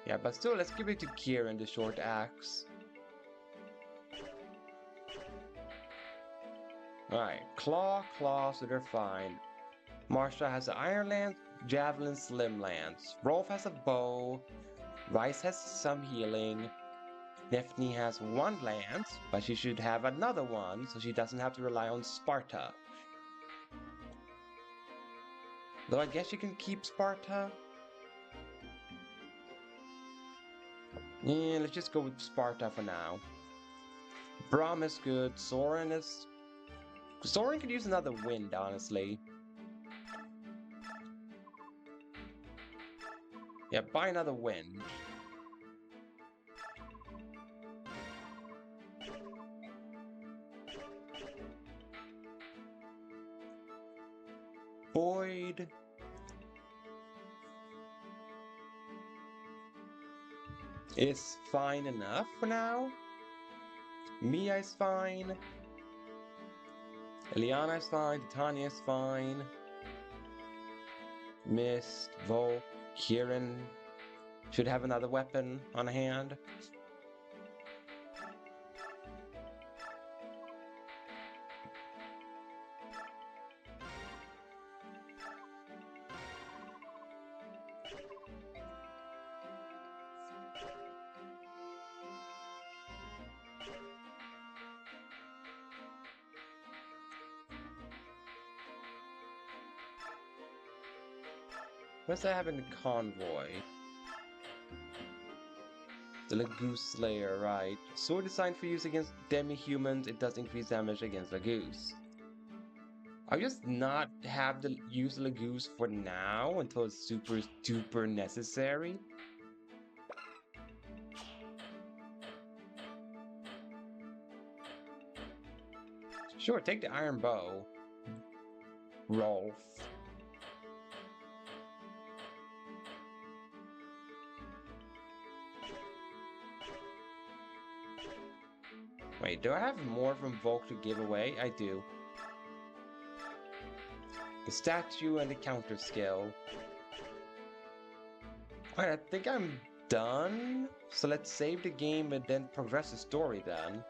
Yeah, but still, let's give it to Kieran, the short axe. Alright, claw, so they're fine. Marsha has the iron lance, javelin, slim lance. Rolf has a bow. Rice has some healing. Daphne has one lance, but she should have another one, so she doesn't have to rely on Sparta. Though I guess you can keep Sparta. Yeah, let's just go with Sparta for now. Braum is good. Soren could use another wind, honestly. Yeah, buy another wind. Boyd. Is fine enough for now. Mia is fine. Eliana is fine. Titania is fine. Mist, Volk, Kieran should have another weapon on hand. What's that have in the convoy? The Laguz Slayer, right. Sword designed for use against demi-humans, it does increase damage against Laguz. I'll just not have to use Laguz for now until it's super duper necessary. Sure, take the iron bow. Rolf. Wait, do I have more from Volk to give away? I do. The statue and the counter skill. Alright, I think I'm done. So let's save the game and then progress the story then.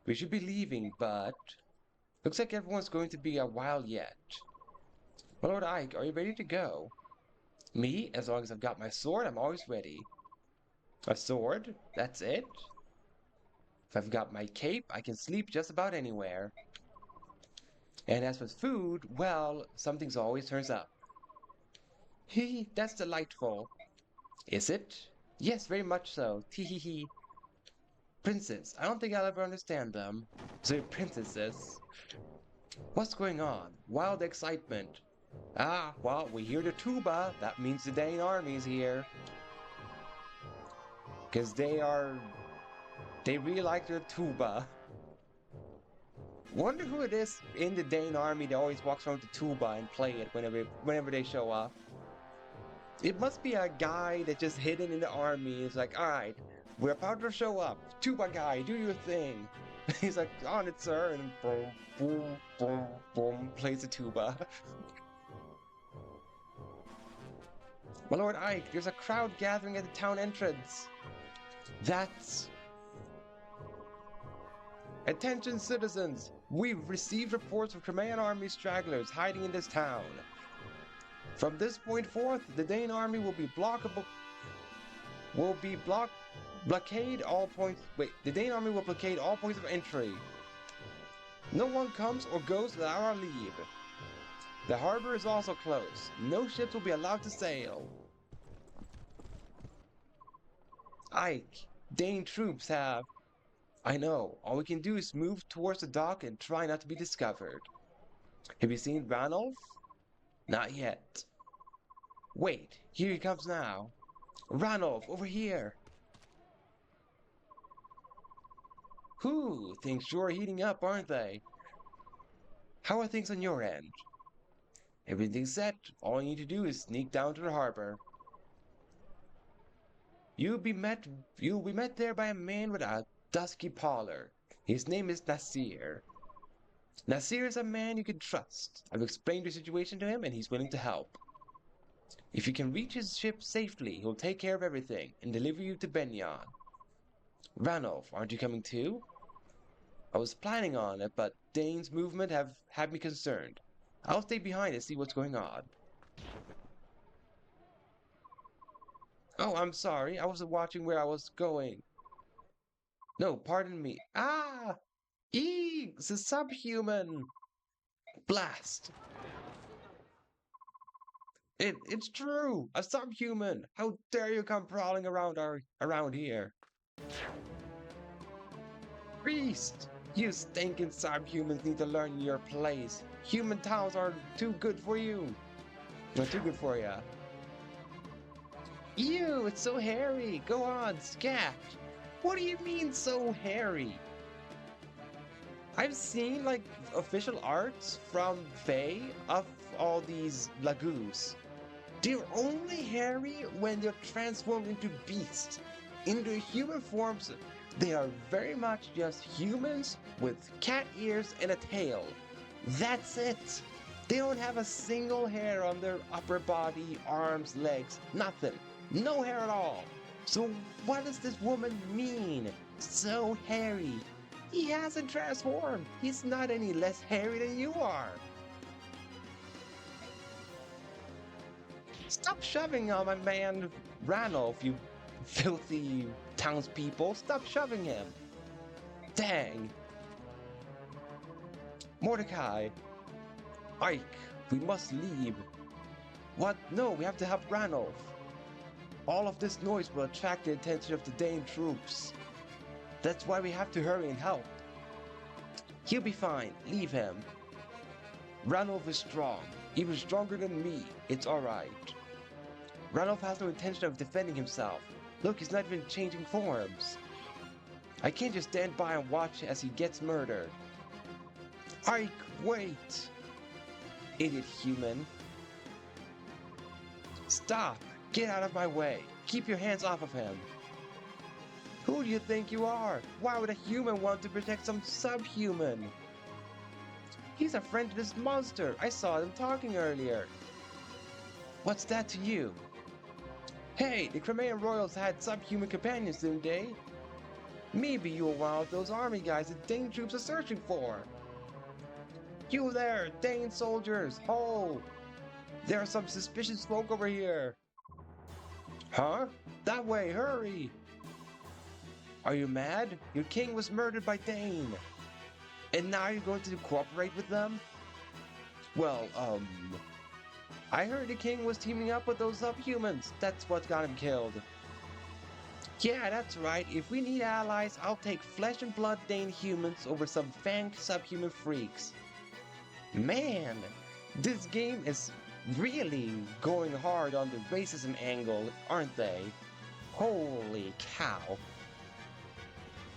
We should be leaving, but looks like everyone's going to be a while yet. My Lord Ike, are you ready to go? Me? As long as I've got my sword, I'm always ready. A sword? That's it? If I've got my cape, I can sleep just about anywhere. And as for food, well, something's always turns up. Hee, that's delightful. Is it? Yes, very much so. Tee hee hee. Princess, I don't think I'll ever understand them. So princesses. What's going on? Wild excitement. Ah, well, we hear the tuba. That means the Daein army's here. Because they really like the tuba. Wonder who it is in the Daein army that always walks around with the tuba and play it whenever they show up. It must be a guy that's just hidden in the army. It's like, alright, we're about to show up. Tuba guy, do your thing. He's like, on it, sir. And boom, boom, boom, boom, plays the tuba. My Lord Ike, there's a crowd gathering at the town entrance. That's... Attention citizens! We've received reports of Crimean army stragglers hiding in this town. From this point forth, the Daein army will be blockade all points. Wait, the Daein army will blockade all points of entry. No one comes or goes without our leave. The harbor is also closed. No ships will be allowed to sail. Ike, Daein troops have... I know. All we can do is move towards the dock and try not to be discovered. Have you seen Ranulf? Not yet. Wait, here he comes now. Ranulf, over here. Whew, things sure are heating up, aren't they? How are things on your end? Everything's set. All you need to do is sneak down to the harbor. You'll be met you'll be met there by a man with a dusky pallor. His name is Nasir. Nasir is a man you can trust. I've explained your situation to him and he's willing to help. If you can reach his ship safely, he'll take care of everything and deliver you to Benyon. Ranulf, aren't you coming too? I was planning on it, but Daein's movement have had me concerned. I'll stay behind and see what's going on. Oh, I'm sorry. I wasn't watching where I was going. No, pardon me. Ah! Eek! It's a subhuman! Blast! It's true! A subhuman! How dare you come prowling around here? Priest! You stinking subhumans need to learn your place. Human towns are too good for you. Not too good for ya. Ew, it's so hairy. Go on, scat. What do you mean so hairy? I've seen like official arts from Fae of all these Laguz. They're only hairy when they're transformed into beasts. In their human forms, they are very much just humans with cat ears and a tail. That's it. They don't have a single hair on their upper body, arms, legs, nothing. No hair at all. So what does this woman mean? So hairy. He hasn't transformed. He's not any less hairy than you are. Stop shoving on my man Ranulf, you filthy townspeople. Stop shoving him. Dang. Mordecai. Ike, we must leave. What? No, we have to help Ranulf. All of this noise will attract the attention of the Daein troops. That's why we have to hurry and help. He'll be fine. Leave him. Ranulf is strong. Even stronger than me. It's alright. Ranulf has no intention of defending himself. Look, he's not even changing forms. I can't just stand by and watch as he gets murdered. Ike, wait! Idiot human. Stop! Get out of my way! Keep your hands off of him! Who do you think you are? Why would a human want to protect some subhuman? He's a friend to this monster! I saw them talking earlier! What's that to you? Hey, the Crimean royals had subhuman companions, didn't they? Maybe you were one of those army guys the Daein troops are searching for! You there, Daein soldiers! Ho! There are some suspicious folk over here! Huh? That way, hurry! Are you mad? Your king was murdered by Daein. And now you're going to cooperate with them? Well, I heard the king was teaming up with those subhumans. That's what got him killed. Yeah, that's right. If we need allies, I'll take flesh and blood Daein humans over some fanged subhuman freaks. Man, this game is really going hard on the racism angle, aren't they? Holy cow.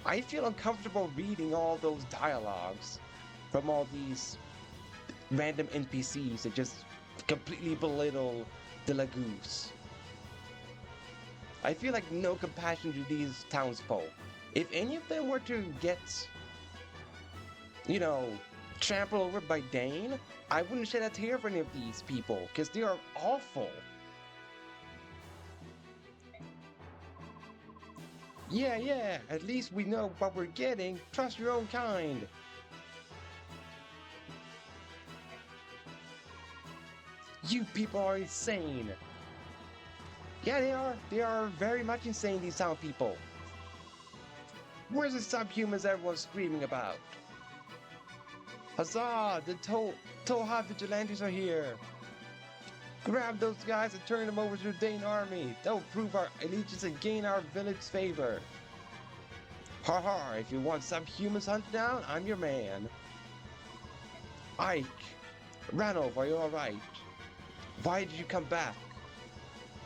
I feel uncomfortable reading all those dialogues from all these random NPCs that just completely belittle the Laguz. I feel like no compassion to these townsfolk. If any of them were to get, trampled over by Daein, I wouldn't shed a tear for any of these people, because they are awful. Yeah, at least we know what we're getting. Trust your own kind. You people are insane. Yeah, they are very much insane, these town people. Where's the subhumans everyone's screaming about? Huzzah! The Toha vigilantes are here! Grab those guys and turn them over to the Daein army! That will prove our allegiance and gain our village's favor! Ha ha! If you want subhumans hunted down, I'm your man! Ike! Ranulf, are you alright? Why did you come back?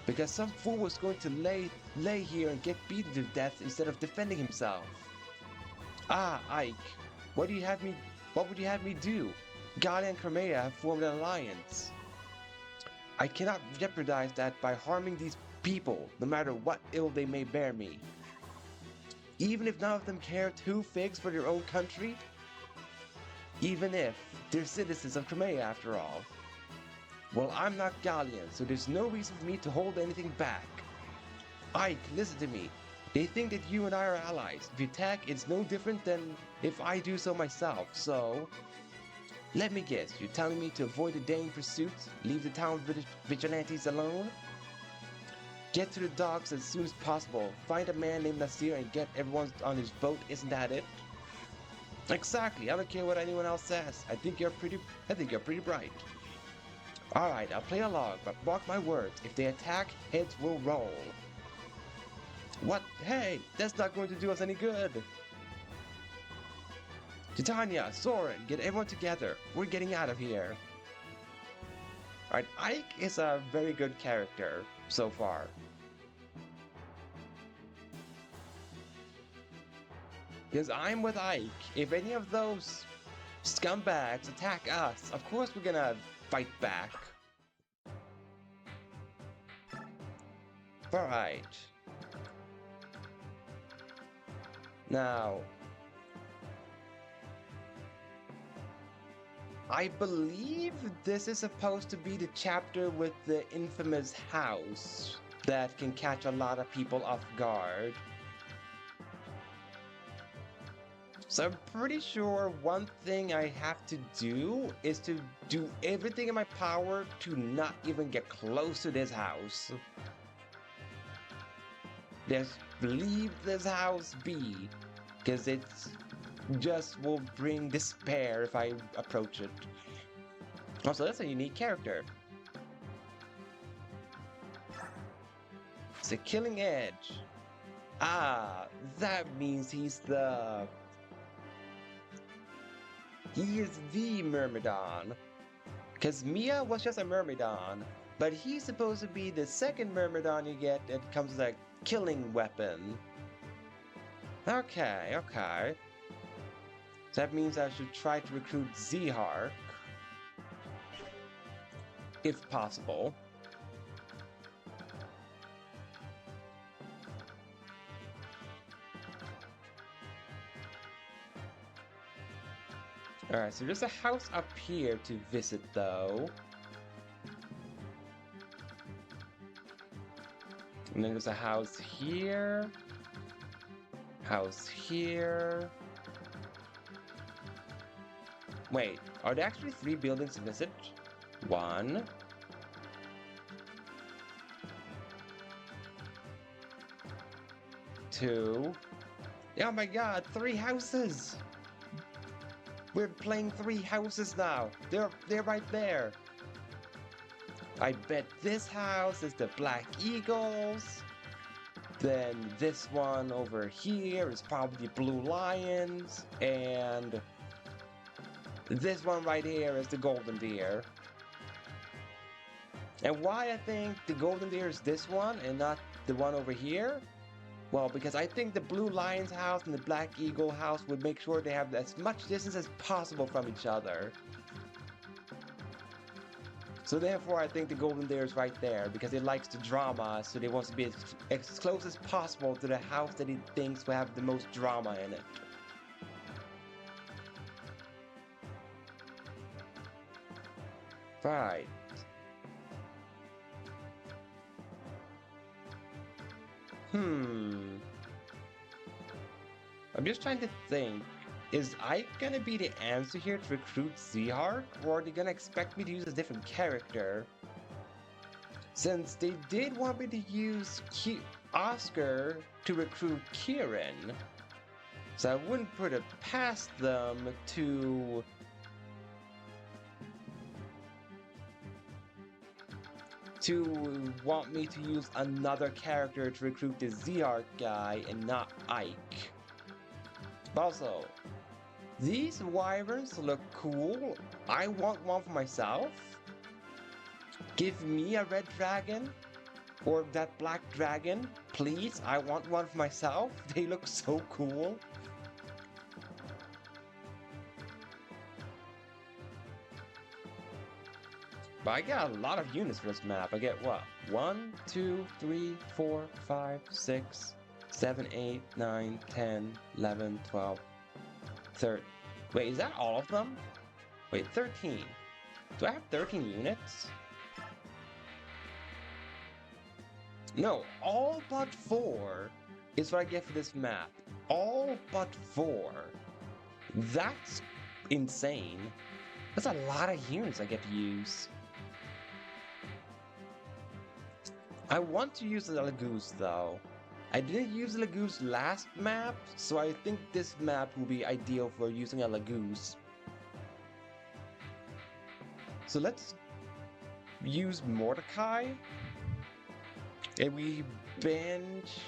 Because some fool was going to lay here and get beaten to death instead of defending himself. Ah, Ike, what would you have me do? Galia and Crimea have formed an alliance. I cannot jeopardize that by harming these people, no matter what ill they may bear me. Even if none of them care two figs for their own country, even if they're citizens of Crimea after all. Well, I'm not Gallian, so there's no reason for me to hold anything back. Ike, listen to me. They think that you and I are allies. If you attack, it's no different than if I do so myself, so... Let me guess, you're telling me to avoid the Daein pursuit, leave the town vigilantes alone? Get to the docks as soon as possible, find a man named Nasir and get everyone on his boat, isn't that it? Exactly, I don't care what anyone else says. I think you're pretty bright. Alright, I'll play along, but mark my words, if they attack, heads will roll. What? Hey, that's not going to do us any good. Titania, Soren, get everyone together. We're getting out of here. Alright, Ike is a very good character so far. Because I'm with Ike. If any of those scumbags attack us, of course we're gonna fight back. Alright. Now, I believe this is supposed to be the chapter with the infamous house that can catch a lot of people off guard. So I'm pretty sure one thing I have to do is to do everything in my power to not even get close to this house. Just leave this house be, because it's just will bring despair if I approach it. Also, that's a unique character. It's a killing edge. Ah, that means he is the Myrmidon. Because Mia was just a Myrmidon, but he's supposed to be the second Myrmidon you get that comes with a killing weapon. Okay. So that means I should try to recruit Zehark, if possible. Alright, so there's a house up here to visit, though. And then there's a house here. House here. Wait, are there actually 3 buildings to visit? 1. 2. Oh my god, 3 houses! We're playing 3 houses now. They're right there. I bet this house is the Black Eagles. Then this one over here is probably Blue Lions. And this one right here is the Golden Deer. And why I think the Golden Deer is this one and not the one over here? Well, because I think the Blue Lion's house and the Black Eagle house would make sure they have as much distance as possible from each other. So therefore I think the Golden Deer is right there, because it likes the drama, so they want to be as close as possible to the house that he thinks will have the most drama in it. Right. I'm just trying to think. Is Ike gonna be the answer here to recruit Zehark, or are they gonna expect me to use a different character? Since they did want me to use Oscar to recruit Kieran, so I wouldn't put it past them to want me to use another character to recruit the Zehark guy and not Ike. Also, these wyverns look cool. I want one for myself. Give me a red dragon or that black dragon, please. I want one for myself. They look so cool. But I get a lot of units for this map. I get what? 1, 2, 3, 4, 5, 6, 7, 8, 9, 10, 11, 12, 13. Wait, is that all of them? Wait, 13. Do I have 13 units? No, all but 4 is what I get for this map. All but 4. That's insane. That's a lot of units I get to use. I want to use the Laguz though. I didn't use the Laguz last map, so I think this map will be ideal for using a Laguz. So let's use Mordecai. And we bench...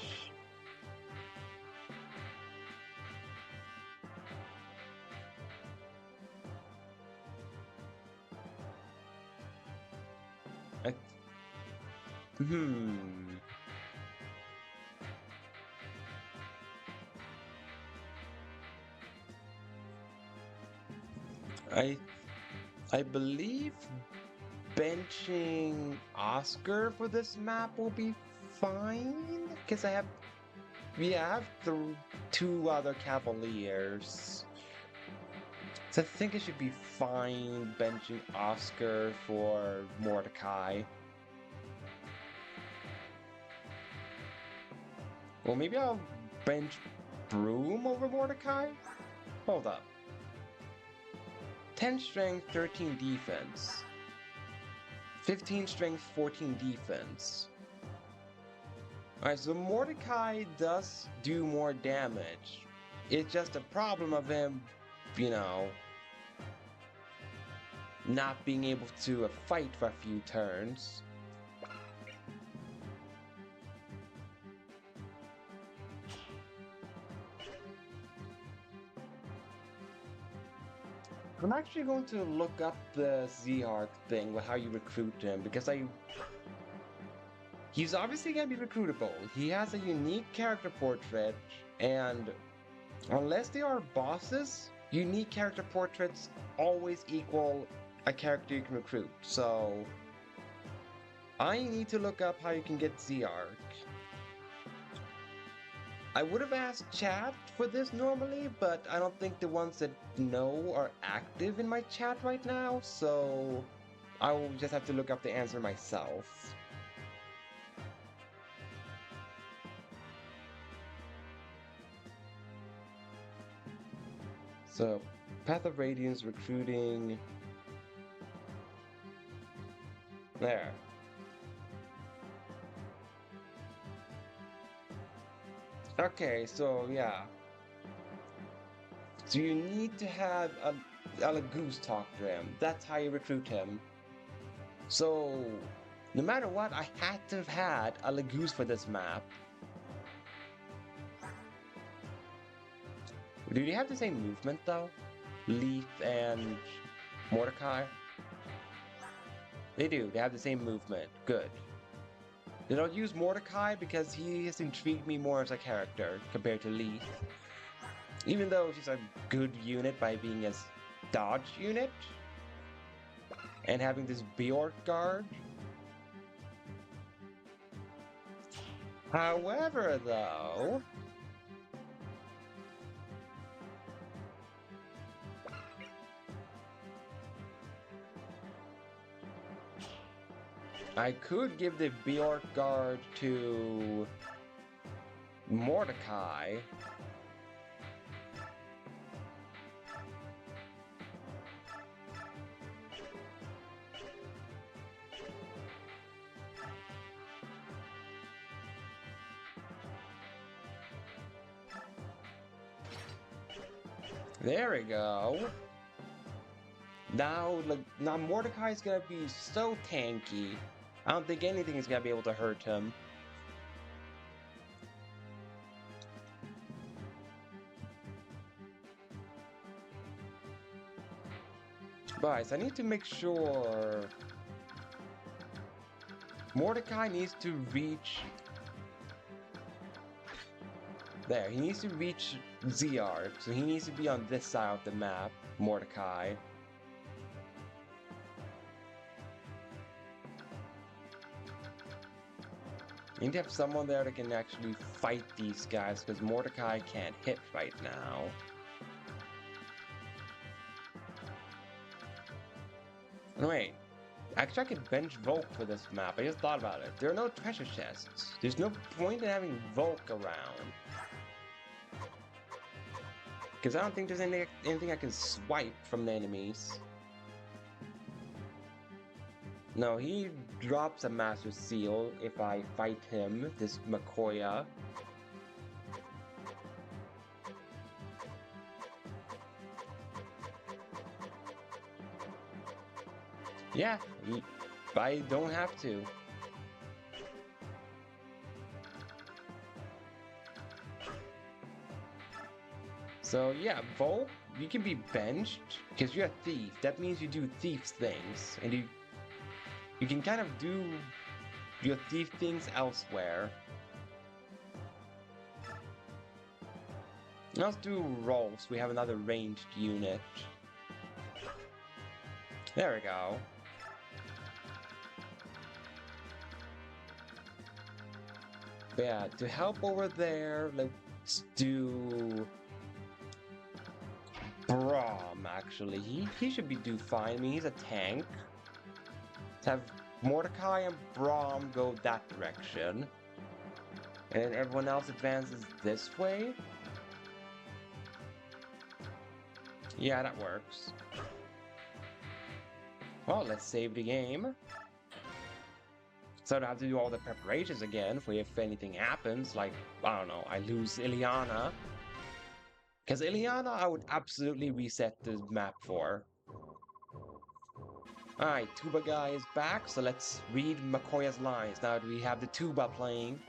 I believe benching Oscar for this map will be fine, because I have the 2 other Cavaliers. So I think it should be fine benching Oscar for Mordecai. Well, maybe I'll bench Broom over Mordecai? Hold up. 10 strength, 13 defense. 15 strength, 14 defense. Alright, so Mordecai does do more damage. It's just a problem of him, you know, not being able to fight for a few turns. I'm actually going to look up the Z-Arc thing with how you recruit him, because he's obviously going to be recruitable. He has a unique character portrait, and unless they are bosses, unique character portraits always equal a character you can recruit. So I need to look up how you can get Z-Arc. I would have asked chat for this normally, but I don't think the ones that know are active in my chat right now, so I will just have to look up the answer myself. So, Path of Radiance recruiting... There. Okay, so yeah. So you need to have a Laguz talk to him. That's how you recruit him. So, no matter what, I had to have had a Laguz for this map. Do they have the same movement though? Leaf and Mordecai? They do, they have the same movement. Good. Then I'll use Mordecai because he has intrigued me more as a character compared to Leaf. Even though she's a good unit by being a dodge unit and having this Bjork guard. However, though, I could give the Bjork guard to Mordecai. There we go. Now Mordecai's gonna be so tanky. I don't think anything is gonna be able to hurt him. Guys, I need to make sure Mordecai needs to reach... There, he needs to reach Z-Arc, so he needs to be on this side of the map, Mordecai. I need to have someone there that can actually fight these guys, because Mordecai can't hit right now. Wait, actually I could bench Volk for this map. I just thought about it. There are no treasure chests. There's no point in having Volk around. Because I don't think there's anything I can swipe from the enemies. No, he drops a Master Seal if I fight him, this Makoya. Yeah, I don't have to. So yeah, Volk, you can be benched because you're a thief. That means you do thief's things, and you can kind of do your thief things elsewhere. Let's do rolls. We have another ranged unit. There we go. But yeah, to help over there, let's do Braum, actually. He should do fine. I mean, he's a tank. Let's have Mordecai and Braum go that direction. And then everyone else advances this way. Yeah, that works. Well, let's save the game. So I don't have to do all the preparations again for if anything happens, like, I don't know, I lose Ileana. Because Ileana, I would absolutely reset the map for. Alright, Tuba guy is back, so let's read Makoya's lines now that we have the tuba playing.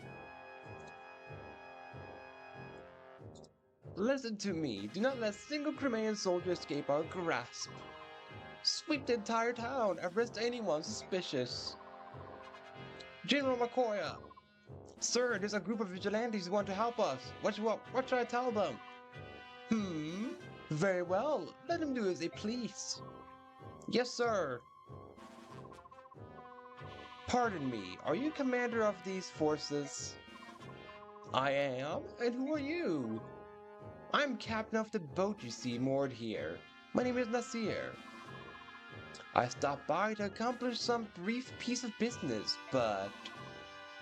Listen to me, do not let a single Crimean soldier escape our grasp. Sweep the entire town, arrest anyone suspicious. General Makoya! Sir, there's a group of vigilantes who want to help us. What should I tell them? Very well, let them do as they please. Yes, sir. Pardon me, are you commander of these forces? I am, and who are you? I'm captain of the boat you see moored here. My name is Nasir. I stopped by to accomplish some brief piece of business, but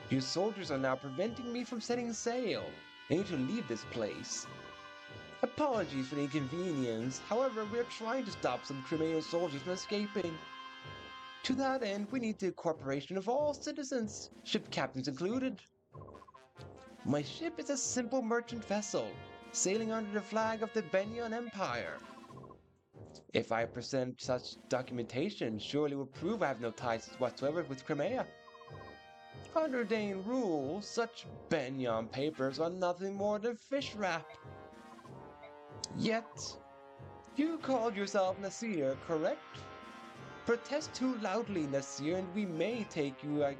your soldiers are now preventing me from setting sail. I need to leave this place. Apologies for the inconvenience, however, we're trying to stop some Crimean soldiers from escaping. To that end, we need the cooperation of all citizens, ship captains included. My ship is a simple merchant vessel, sailing under the flag of the Benyon Empire. If I present such documentation, surely will prove I have no ties whatsoever with Crimea. Under Daein rule, such Benyon papers are nothing more than fish wrap. Yet, you called yourself Nasir, correct? Protest too loudly, Nasir, and we may think you're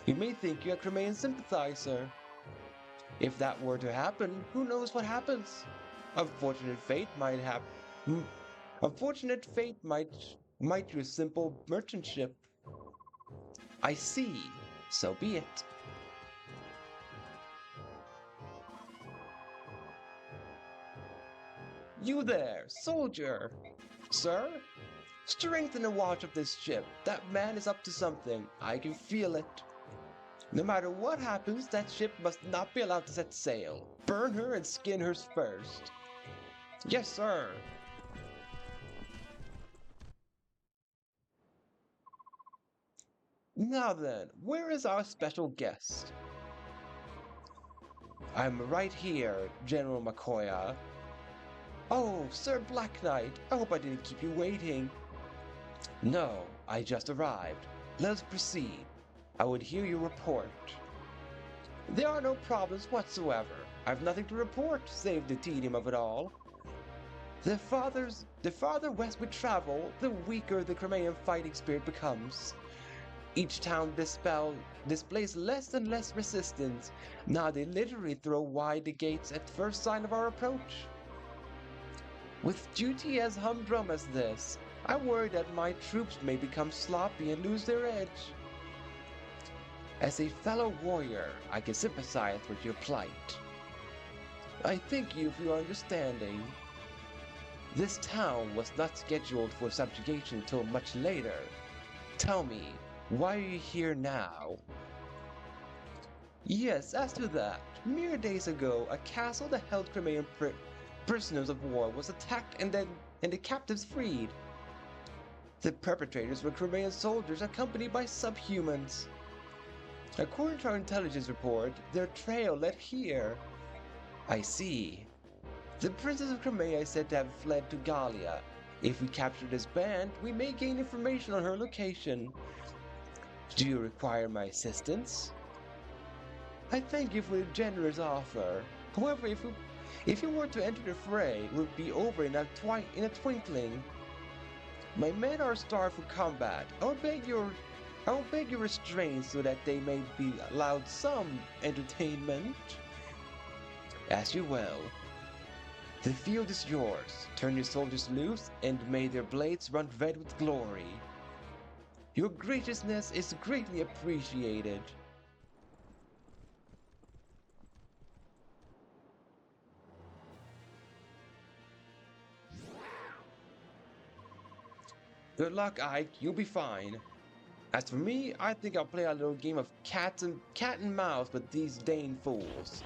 a Crimean sympathizer. If that were to happen, who knows what happens? Unfortunate fate might your simple merchant ship. I see. So be it. You there, soldier! Sir? Strengthen the watch of this ship. That man is up to something. I can feel it. No matter what happens, that ship must not be allowed to set sail. Burn her and skin her first. Yes, sir. Now then, where is our special guest? I'm right here, General Makoya. Oh, Sir Black Knight, I hope I didn't keep you waiting. No, I just arrived. Let us proceed. I would hear your report. There are no problems whatsoever. I've nothing to report, save the tedium of it all. The farther west we travel, the weaker the Crimean fighting spirit becomes. Each town displays less and less resistance. Now they literally throw wide the gates at first sign of our approach. With duty as humdrum as this, I worry that my troops may become sloppy and lose their edge. As a fellow warrior, I can sympathize with your plight. I thank you for your understanding. This town was not scheduled for subjugation until much later. Tell me, why are you here now? Yes, as to that, mere days ago, a castle that held Crimean prisoners of war was attacked and the captives freed. The perpetrators were Crimean soldiers accompanied by subhumans. According to our intelligence report, their trail led here. I see. The Princess of Crimea is said to have fled to Gallia. If we capture this band, we may gain information on her location. Do you require my assistance? I thank you for your generous offer. However, if you were to enter the fray, it would be over in a twinkling. My men are starved for combat. I will beg your restraint so that they may be allowed some entertainment. As you will. The field is yours. Turn your soldiers loose, and may their blades run red with glory. Your graciousness is greatly appreciated. Good luck, Ike. You'll be fine. As for me, I think I'll play a little game of cat and mouse with these Daein fools.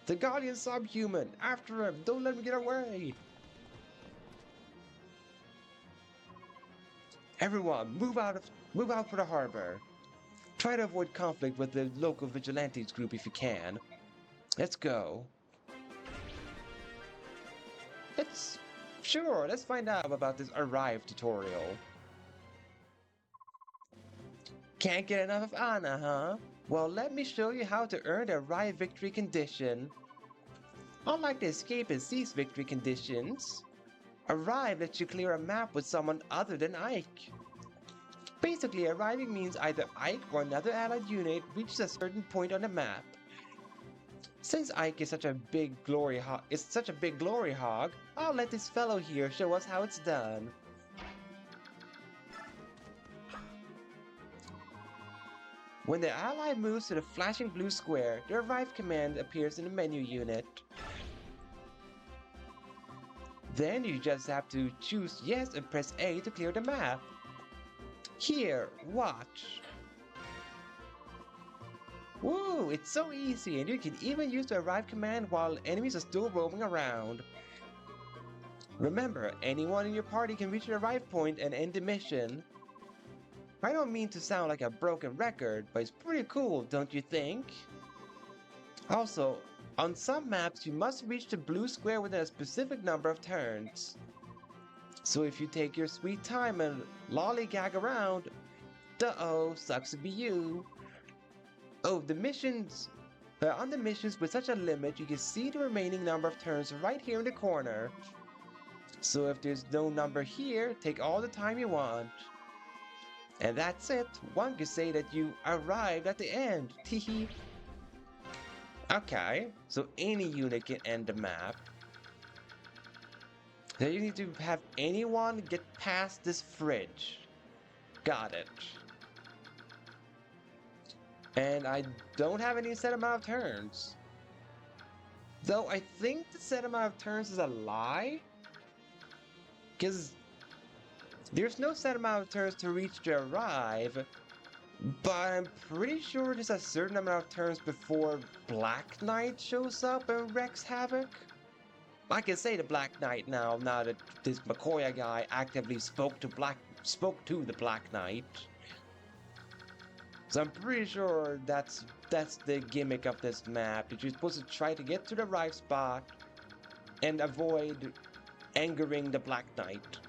The Guardian subhuman! After him! Don't let him get away! Everyone, move out for the harbor. Try to avoid conflict with the local vigilantes group if you can. Let's go. Let's find out about this Arrive tutorial. Can't get enough of Anna, huh? Well, let me show you how to earn the Arrive victory condition. Unlike the escape and cease victory conditions, Arrive lets you clear a map with someone other than Ike. Basically, arriving means either Ike or another allied unit reaches a certain point on the map. Since Ike is such a big glory hog, I'll let this fellow here show us how it's done. When the ally moves to the flashing blue square, the Arrive command appears in the menu unit. Then you just have to choose yes and press A to clear the map. Here, watch. Woo, it's so easy, and you can even use the Arrive command while enemies are still roaming around. Remember, anyone in your party can reach the Arrive point and end the mission. I don't mean to sound like a broken record, but it's pretty cool, don't you think? Also, on some maps you must reach the blue square within a specific number of turns. So if you take your sweet time and lollygag around, duh-oh, sucks to be you. Oh, on the missions with such a limit, you can see the remaining number of turns right here in the corner. So if there's no number here, take all the time you want. And that's it. One could say that you arrived at the end. Teehee. Okay, so any unit can end the map. So you need to have anyone get past this fridge. Got it. And I don't have any set amount of turns. Though I think the set amount of turns is a lie. Because there's no set amount of turns to reach the Arrive. But I'm pretty sure there's a certain amount of turns before Black Knight shows up and wreaks havoc. I can say the Black Knight now that this McCoy guy actively spoke to the Black Knight. So I'm pretty sure that's the gimmick of this map. That you're supposed to try to get to the right spot and avoid angering the Black Knight.